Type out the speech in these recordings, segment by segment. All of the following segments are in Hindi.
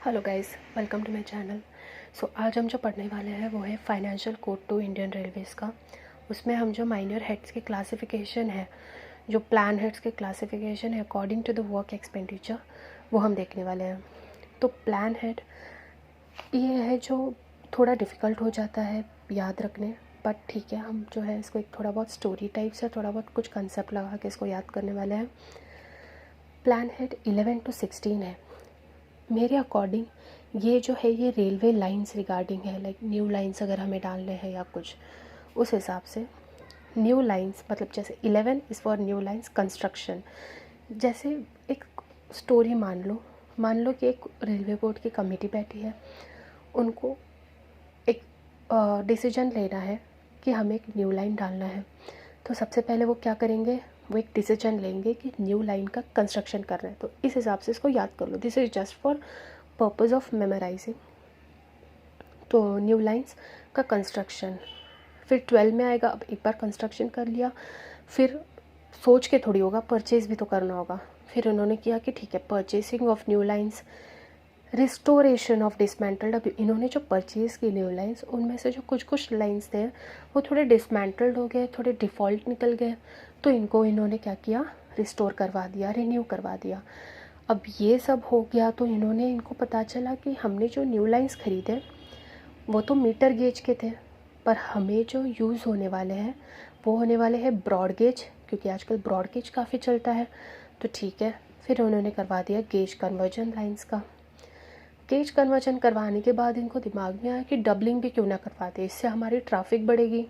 Hello guys, welcome to my channel. So आज हम जो पढ़ने वाले हैं वो है financial code to Indian Railways का। उसमें हम जो माइनर हेड्स की क्लासिफिकेशन है, जो प्लान हेड्स की क्लासिफिकेशन है according to the work expenditure, वो हम देखने वाले हैं। तो प्लान हेड ये है जो थोड़ा डिफ़िकल्ट हो जाता है याद रखने, बट ठीक है, हम जो है इसको एक थोड़ा बहुत स्टोरी टाइप से थोड़ा बहुत कुछ कंसेप्ट लगा के इसको याद करने वाले हैं। प्लान हेड 11 to 16 है। मेरे अकॉर्डिंग ये जो है ये रेलवे लाइंस रिगार्डिंग है, लाइक न्यू लाइंस अगर हमें डालने हैं या कुछ उस हिसाब से। न्यू लाइंस मतलब जैसे 11 is for new lines construction. जैसे एक स्टोरी मान लो कि एक रेलवे बोर्ड की कमेटी बैठी है, उनको एक डिसीजन लेना है कि हमें एक न्यू लाइन डालना है। तो सबसे पहले वो क्या करेंगे, वो एक डिसीजन लेंगे कि न्यू लाइन का कंस्ट्रक्शन करना है। तो इस हिसाब से इसको याद कर लो, this is just for purpose of memorising. तो न्यू लाइंस का कंस्ट्रक्शन फिर 12 में आएगा। अब एक बार कंस्ट्रक्शन कर लिया, फिर सोच के थोड़ी होगा, परचेज़ भी तो करना होगा। फिर उन्होंने किया कि ठीक है, purchasing of new lines, restoration of dismantled. अब इन्होंने जो परचेज़ की न्यू लाइंस, उनमें से जो कुछ कुछ लाइंस थे वो थोड़े डिसमेंटल्ड हो गए, थोड़े डिफ़ॉल्ट निकल गए, तो इनको इन्होंने क्या किया, रिस्टोर करवा दिया, रिन्यू करवा दिया। अब ये सब हो गया तो इनको पता चला कि हमने जो न्यू लाइंस ख़रीदे वो तो मीटर गेज के थे, पर हमें जो यूज़ होने वाले हैं वो होने वाले हैं ब्रॉड गेज, क्योंकि आजकल ब्रॉड गेज काफ़ी चलता है। तो ठीक है, फिर उन्होंने करवा दिया गेज कन्वर्जन लाइंस का। गेज कन्वर्जन करवाने के बाद इनको दिमाग में आया कि डबलिंग भी क्यों ना करवाते, इससे हमारी ट्रैफिक बढ़ेगी,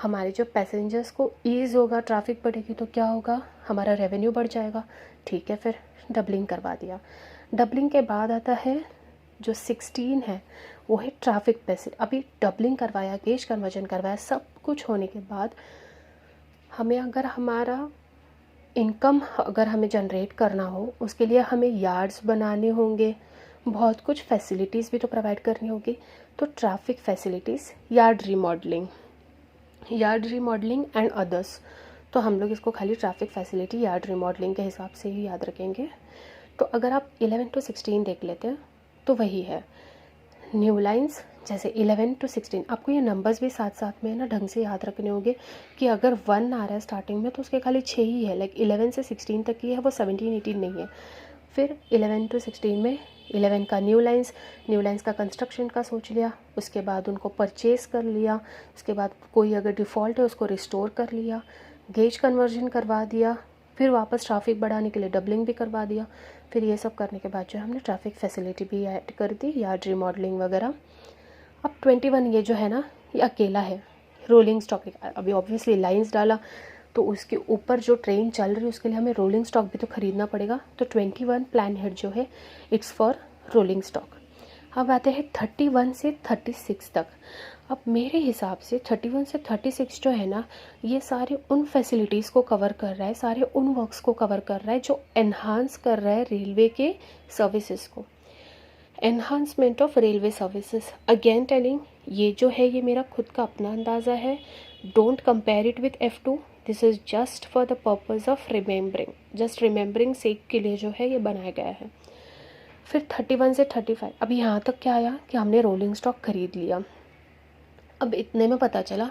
हमारे जो पैसेंजर्स को ईज़ होगा, ट्रैफिक बढ़ेगी तो क्या होगा, हमारा रेवेन्यू बढ़ जाएगा। ठीक है, फिर डबलिंग करवा दिया। डबलिंग के बाद आता है जो 16 है, वो है ट्रैफिक पैसे। अभी डबलिंग करवाया, गेज कन्वर्जन करवाया, सब कुछ होने के बाद हमें अगर हमारा इनकम अगर हमें जनरेट करना हो, उसके लिए हमें यार्ड्स बनाने होंगे, बहुत कुछ फैसिलिटीज़ भी तो प्रोवाइड करनी होगी। तो traffic facilities, yard remodelling and others. तो हम लोग इसको खाली ट्रैफिक फैसिलिटी यार्ड रीमॉडलिंग के हिसाब से ही याद रखेंगे। तो अगर आप 11 to 16 देख लेते हैं तो वही है न्यू लाइंस। जैसे 11 to 16 आपको ये नंबर्स भी साथ साथ में ना ढंग से याद रखने होंगे कि अगर 1 आ रहा है स्टार्टिंग में तो उसके खाली 6 ही है, लाइक 11 से 16 तक ही है, वो 17 18 नहीं है। फिर 11 to 16 में 11 का न्यू लाइंस का कंस्ट्रक्शन का सोच लिया, उसके बाद उनको परचेज़ कर लिया, उसके बाद कोई अगर डिफ़ॉल्ट है उसको रिस्टोर कर लिया, गेज कन्वर्जन करवा दिया, फिर वापस ट्रैफिक बढ़ाने के लिए डबलिंग भी करवा दिया। फिर ये सब करने के बाद जो हमने ट्रैफिक फैसिलिटी भी ऐड कर दी, यार्ड रीमॉडलिंग वगैरह। अब 21 ये जो है ना, ये अकेला है रोलिंग स्टॉक। अभी ऑब्वियसली लाइंस डाला तो उसके ऊपर जो ट्रेन चल रही है उसके लिए हमें रोलिंग स्टॉक भी तो ख़रीदना पड़ेगा। तो 21 प्लान हेड जो है इट्स फॉर रोलिंग स्टॉक। अब आते हैं 31 से 36 तक। अब मेरे हिसाब से 31 से 36 जो है ना, ये सारे उन फैसिलिटीज़ को कवर कर रहा है, सारे उन वर्क्स को कवर कर रहा है जो एनहांस कर रहा है रेलवे के सर्विसेज को। Enhancement of railway services, again telling, ये जो है ये मेरा खुद का अपना अंदाज़ा है, don't compare it with F2। This is just for the purpose of remembering, just remembering sake के लिए जो है ये बनाया गया है। फिर 31 से 35, अब यहाँ तक क्या आया कि हमने रोलिंग स्टॉक खरीद लिया। अब इतने में पता चला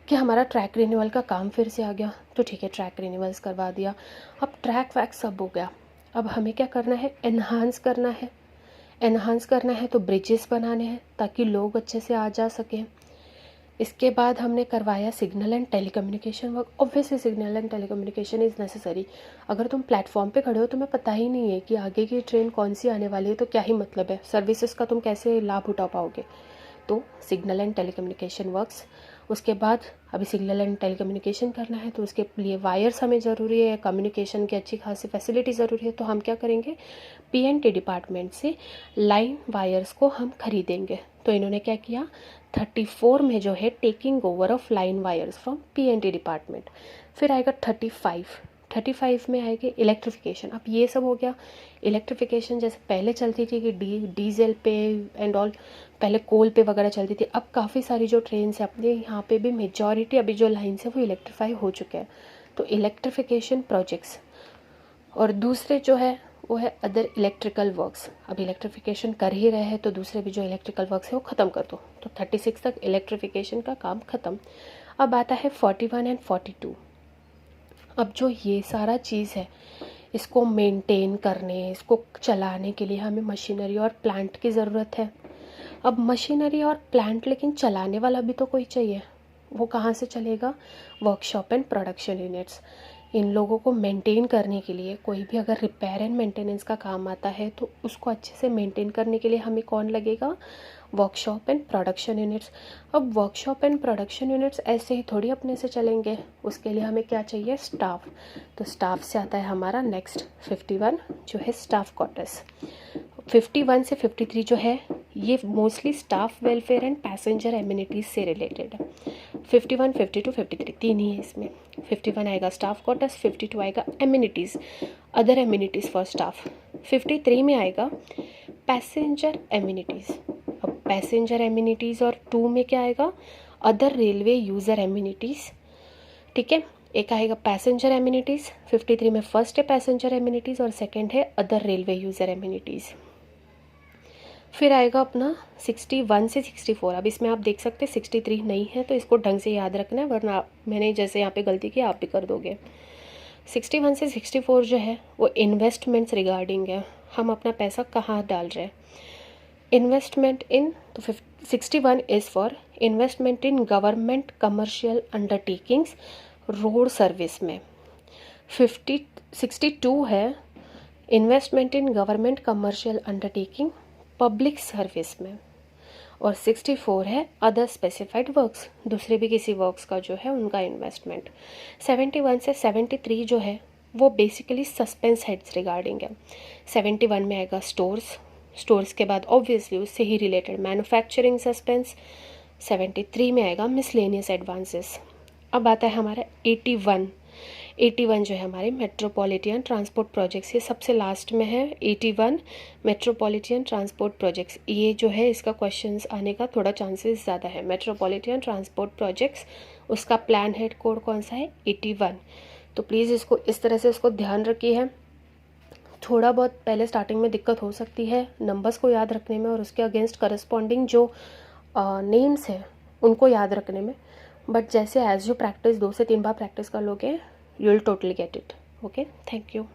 कि हमारा ट्रैक रिन्यूअल का काम फिर से आ गया, तो ठीक है, ट्रैक रिन्यूअल्स करवा दिया। अब ट्रैक वैक सब हो गया, अब हमें क्या करना है, एनहांस करना है तो ब्रिजेस बनाने हैं ताकि लोग अच्छे से आ जा सकें। इसके बाद हमने करवाया signal and telecommunication work. Obviously signal and telecommunication is necessary. अगर तुम प्लेटफॉर्म पे खड़े हो, तुम्हें पता ही नहीं है कि आगे की ट्रेन कौन सी आने वाली है, तो क्या ही मतलब है, सर्विसेज का तुम कैसे लाभ उठा पाओगे। तो सिग्नल एंड टेलीकम्युनिकेशन वर्क्स। उसके बाद अभी सिग्नल एंड टेलीकम्युनिकेशन करना है तो उसके लिए वायर्स हमें ज़रूरी है, कम्युनिकेशन की अच्छी खासी फैसिलिटी ज़रूरी है। तो हम क्या करेंगे, PNT डिपार्टमेंट से लाइन वायर्स को हम खरीदेंगे। तो इन्होंने क्या किया, 34 में जो है taking over of line wires from PNT department. फिर आएगा 35 में आएगी इलेक्ट्रिफिकेशन। अब ये सब हो गया इलेक्ट्रिफिकेशन। जैसे पहले चलती थी कि डीजल पे एंड ऑल, पहले कोल पे वगैरह चलती थी, अब काफ़ी सारी जो ट्रेन है अपने यहाँ पे भी मेजॉरिटी अभी जो लाइन है वो इलेक्ट्रीफाई हो चुके हैं। तो इलेक्ट्रिफिकेशन प्रोजेक्ट्स। और दूसरे जो है वो है अदर इलेक्ट्रिकल वर्क्स। अब इलेक्ट्रिफिकेशन कर ही रहे हैं तो दूसरे भी जो इलेक्ट्रिकल वर्क्स है वो ख़त्म कर दो। तो 36 तक इलेक्ट्रिफिकेशन का काम ख़त्म। अब आता है 41 एंड 42। अब जो ये सारा चीज़ है इसको मेंटेन करने, इसको चलाने के लिए हमें मशीनरी और प्लांट की ज़रूरत है। अब मशीनरी और प्लांट, लेकिन चलाने वाला भी तो कोई चाहिए। वो कहाँ से चलेगा? Workshop and production units. इन लोगों को मेंटेन करने के लिए, कोई भी अगर रिपेयर एंड मेंटेनेंस का काम आता है तो उसको अच्छे से मेंटेन करने के लिए हमें कौन लगेगा? Workshop and production units. अब वर्कशॉप एंड प्रोडक्शन यूनिट्स ऐसे ही थोड़ी अपने से चलेंगे, उसके लिए हमें क्या चाहिए? स्टाफ। तो स्टाफ से आता है हमारा नेक्स्ट 51 जो है स्टाफ क्वार्टर्स। 51 से 53 जो है ये mostly staff welfare and passenger amenities से रिलेटेड है। 51, 52, 53 तीन ही है इसमें। 51 आएगा स्टाफ क्वार्टर्स, 52 आएगा amenities, other amenities for staff. 53 में आएगा पैसेंजर एमिनिटीज़। अब पैसेंजर एमिनिटीज़ और 2 में क्या आएगा? Other railway user amenities. ठीक है, एक आएगा पैसेंजर एमिनिटीज़। 53 में फर्स्ट है पैसेंजर एमिनिटीज़ और सेकंड है अदर रेलवे यूज़र एमिनिटीज़। फिर आएगा अपना 61 से 64। अब इसमें आप देख सकते हैं 63 नहीं है, तो इसको ढंग से याद रखना है, वरना मैंने जैसे यहाँ पे गलती की आप भी कर दोगे। 61 से 64 जो है वो इन्वेस्टमेंट्स रिगार्डिंग है, हम अपना पैसा कहाँ डाल रहे हैं। इन्वेस्टमेंट इन, तो 61 is for investment in government commercial undertakings road service में। 62 है investment in government commercial undertaking public service में। और 64 है अदर स्पेसिफाइड वर्क्स, दूसरे भी किसी वर्क्स का जो है उनका इन्वेस्टमेंट। 71 से 73 जो है वो बेसिकली सस्पेंस हेड्स रिगार्डिंग है। 71 में आएगा स्टोर्स, स्टोर्स के बाद ऑब्वियसली उससे ही रिलेटेड मैन्युफैक्चरिंग सस्पेंस। 73 में आएगा मिसलेनियस एडवांसेस। अब आता है हमारा 81 जो है हमारे मेट्रोपॉलिटन ट्रांसपोर्ट प्रोजेक्ट्स, ये सबसे लास्ट में है। 81 मेट्रोपॉलिटन ट्रांसपोर्ट प्रोजेक्ट्स, ये जो है इसका क्वेश्चंस आने का थोड़ा चांसेस ज़्यादा है। मेट्रोपॉलिटन ट्रांसपोर्ट प्रोजेक्ट्स, उसका प्लान हेड कोड कौन सा है? 81। तो प्लीज़ इसको इस तरह से इसको ध्यान रखिए है। थोड़ा बहुत पहले स्टार्टिंग में दिक्कत हो सकती है नंबर्स को याद रखने में और उसके अगेंस्ट करस्पॉन्डिंग जो नेम्स हैं उनको याद रखने में, बट जैसे एज यू प्रैक्टिस 2 से 3 बार प्रैक्टिस कर लोगे, you will totally get it. Okay, thank you.